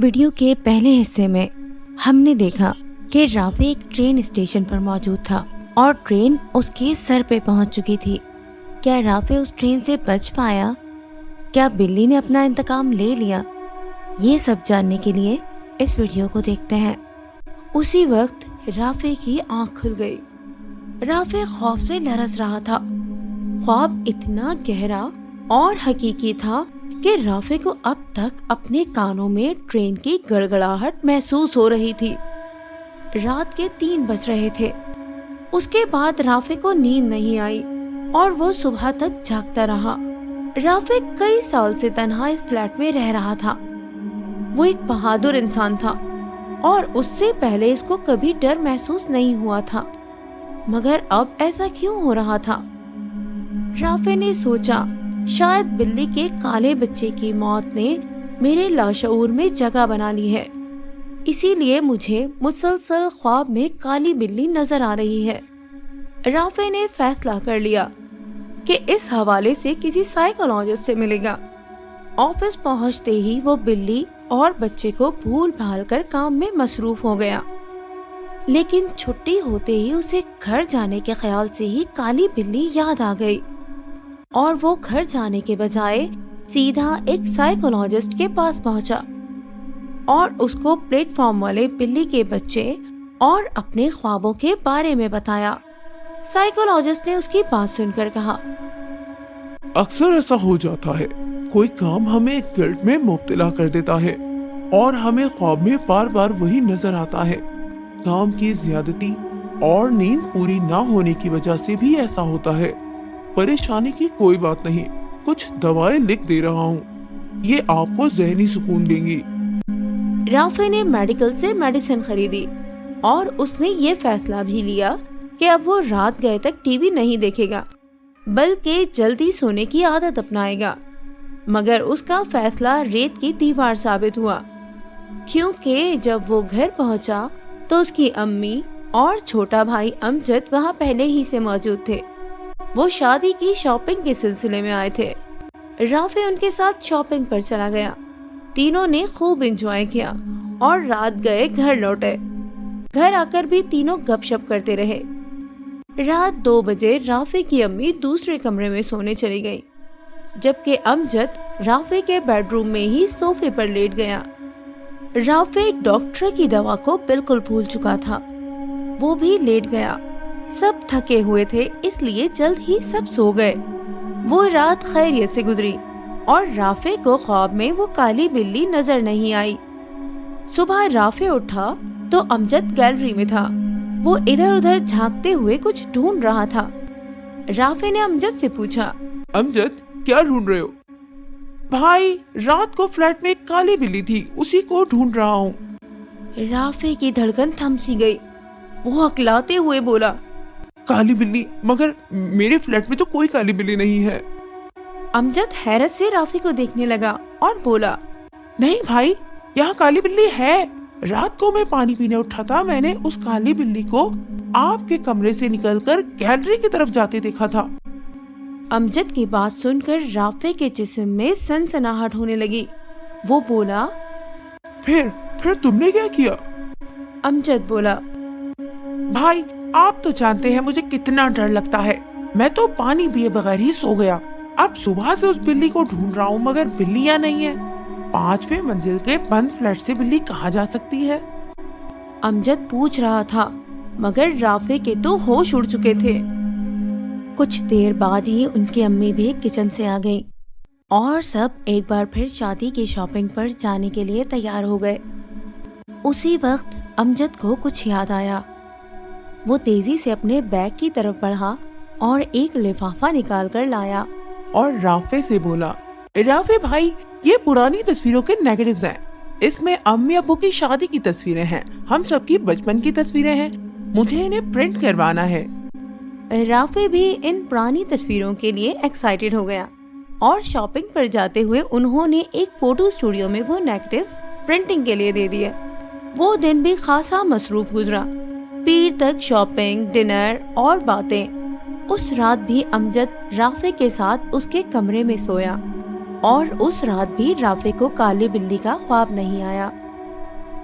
Video کے پہلے حصے میں ہم نے دیکھا کہ رافع ایک ٹرین اسٹیشن پر موجود تھا اور ٹرین اس کے سر پہ پہنچ چکی تھی۔ کیا رافع اس ٹرین سے بچ پایا؟ کیا بلی نے اپنا انتقام لے لیا؟ یہ سب جاننے کے لیے اس ویڈیو کو دیکھتے ہیں۔ اسی وقت رافع کی آنکھ کھل گئی۔ رافع خوف سے لرز رہا تھا۔ خواب اتنا گہرا اور حقیقی تھا کہ رافع کو اب تک اپنے کانوں میں ٹرین کی گڑگڑاہٹ محسوس ہو رہی تھی۔ رات کے 3 بج رہے تھے۔ اس کے بعد رافع کو نیند نہیں آئی اور وہ صبح تک جاگتا رہا۔ رافع کئی سال سے تنہا اس فلیٹ میں رہ رہا تھا۔ وہ ایک بہادر انسان تھا اور اس سے پہلے اس کو کبھی ڈر محسوس نہیں ہوا تھا، مگر اب ایسا کیوں ہو رہا تھا؟ رافع نے سوچا شاید بلی کے کالے بچے کی موت نے میرے لاشعور میں جگہ بنا لی ہے، اسی لیے مجھے مسلسل خواب میں کالی بلی نظر آ رہی ہے۔ رافع نے فیصلہ کر لیا کہ اس حوالے سے کسی سائیکولوجسٹ سے ملے گا۔ آفس پہنچتے ہی وہ بلی اور بچے کو بھول بھال کر کام میں مصروف ہو گیا، لیکن چھٹی ہوتے ہی اسے گھر جانے کے خیال سے ہی کالی بلی یاد آ گئی اور وہ گھر جانے کے بجائے سیدھا ایک سائیکولوجسٹ کے پاس پہنچا اور اس کو پلیٹ فارم والے بلی کے بچے اور اپنے خوابوں کے بارے میں بتایا۔ سائیکولوجسٹ نے اس کی بات سن کر کہا، اکثر ایسا ہو جاتا ہے، کوئی کام ہمیں گلٹ میں مبتلا کر دیتا ہے اور ہمیں خواب میں بار بار وہی نظر آتا ہے۔ کام کی زیادتی اور نیند پوری نہ ہونے کی وجہ سے بھی ایسا ہوتا ہے۔ پریشانی کی کوئی بات نہیں، کچھ دوائیں لکھ دے رہا ہوں، یہ آپ کو ذہنی سکون دیں گی۔ رافع نے میڈیکل سے میڈیسن خریدی اور اس نے یہ فیصلہ بھی لیا کہ اب وہ رات گئے تک ٹی وی نہیں دیکھے گا بلکہ جلدی سونے کی عادت اپنائے گا، مگر اس کا فیصلہ ریت کی دیوار ثابت ہوا، کیونکہ جب وہ گھر پہنچا تو اس کی امی اور چھوٹا بھائی امجد وہاں پہلے ہی سے موجود تھے۔ وہ شادی کی شاپنگ کے سلسلے میں آئے تھے۔ رافع ان کے ساتھ شاپنگ پر چلا گیا۔ تینوں نے خوب انجوائے کیا اور رات گئے گھر لوٹے۔ گھر آ کر بھی تینوں گپ شپ کرتے رہے۔ رات 2 بجے رافع کی امی دوسرے کمرے میں سونے چلی گئی، جبکہ امجد رافع کے بیڈ روم میں ہی صوفے پر لیٹ گیا۔ رافع ڈاکٹر کی دوا کو بالکل بھول چکا تھا، وہ بھی لیٹ گیا۔ سب تھکے ہوئے تھے، اس لیے جلد ہی سب سو گئے۔ وہ رات خیریت سے گزری اور رافع کو خواب میں وہ کالی بلی نظر نہیں آئی۔ صبح رافع اٹھا تو امجد گیلری میں تھا۔ وہ ادھر ادھر جھانکتے ہوئے کچھ ڈھونڈ رہا تھا۔ رافع نے امجد سے پوچھا، امجد کیا ڈھونڈ رہے ہو؟ بھائی، رات کو فلیٹ میں ایک کالی بلی تھی، اسی کو ڈھونڈ رہا ہوں۔ رافع کی دھڑکن تھم سی گئی۔ وہ ہکلاتے ہوئے بولا، کالی بلی؟ مگر میرے فلیٹ میں تو کوئی کالی بلی نہیں ہے۔ امجد حیرت سے رافع کو دیکھنے لگا اور بولا، نہیں بھائی، یہاں کالی بلی ہے۔ رات کو میں پانی پینے اٹھا تھا، میں نے اس کالی بلی کو آپ کے کمرے سے نکل کر گیلری کی طرف جاتے دیکھا تھا۔ امجد کی بات سن کر رافع کے جسم میں سنسناہٹ ہونے لگی۔ وہ بولا، پھر تم نے کیا کیا؟ امجد بولا، بھائی آپ تو جانتے ہیں مجھے کتنا ڈر لگتا ہے، میں تو پانی پیے بغیر ہی سو گیا۔ اب صبح سے اس بلی کو ڈھونڈ رہا ہوں مگر بلی یہاں نہیں ہے۔ 5ویں منزل کے بند فلیٹ سے بلی کہاں جا سکتی ہے؟ امجد پوچھ رہا تھا مگر رافع کے تو ہوش اڑ چکے تھے۔ کچھ دیر بعد ہی ان کی امی بھی کچن سے آ گئیں اور سب ایک بار پھر شادی کی شاپنگ پر جانے کے لیے تیار ہو گئے۔ اسی وقت امجد کو کچھ یاد آیا۔ وہ تیزی سے اپنے بیگ کی طرف بڑھا اور ایک لفافہ نکال کر لایا اور رافع سے بولا، رافع بھائی، یہ پرانی تصویروں کے نیگیٹیوز ہیں، اس میں امی ابو کی شادی کی تصویریں ہیں، ہم سب کی بچپن کی تصویریں ہیں، مجھے انہیں پرنٹ کروانا ہے۔ رافع بھی ان پرانی تصویروں کے لیے ایکسائٹیڈ ہو گیا اور شاپنگ پر جاتے ہوئے انہوں نے ایک فوٹو اسٹوڈیو میں وہ نیگیٹیوز پرنٹنگ کے لیے دے دیے۔ وہ دن بھی خاصا مصروف گزرا، پیر تک شاپنگ، ڈنر اور باتیں۔ اس رات بھی امجد رافع کے ساتھ اس کے کمرے میں سویا اور اس رات بھی رافع کو کالی بلی کا خواب نہیں آیا۔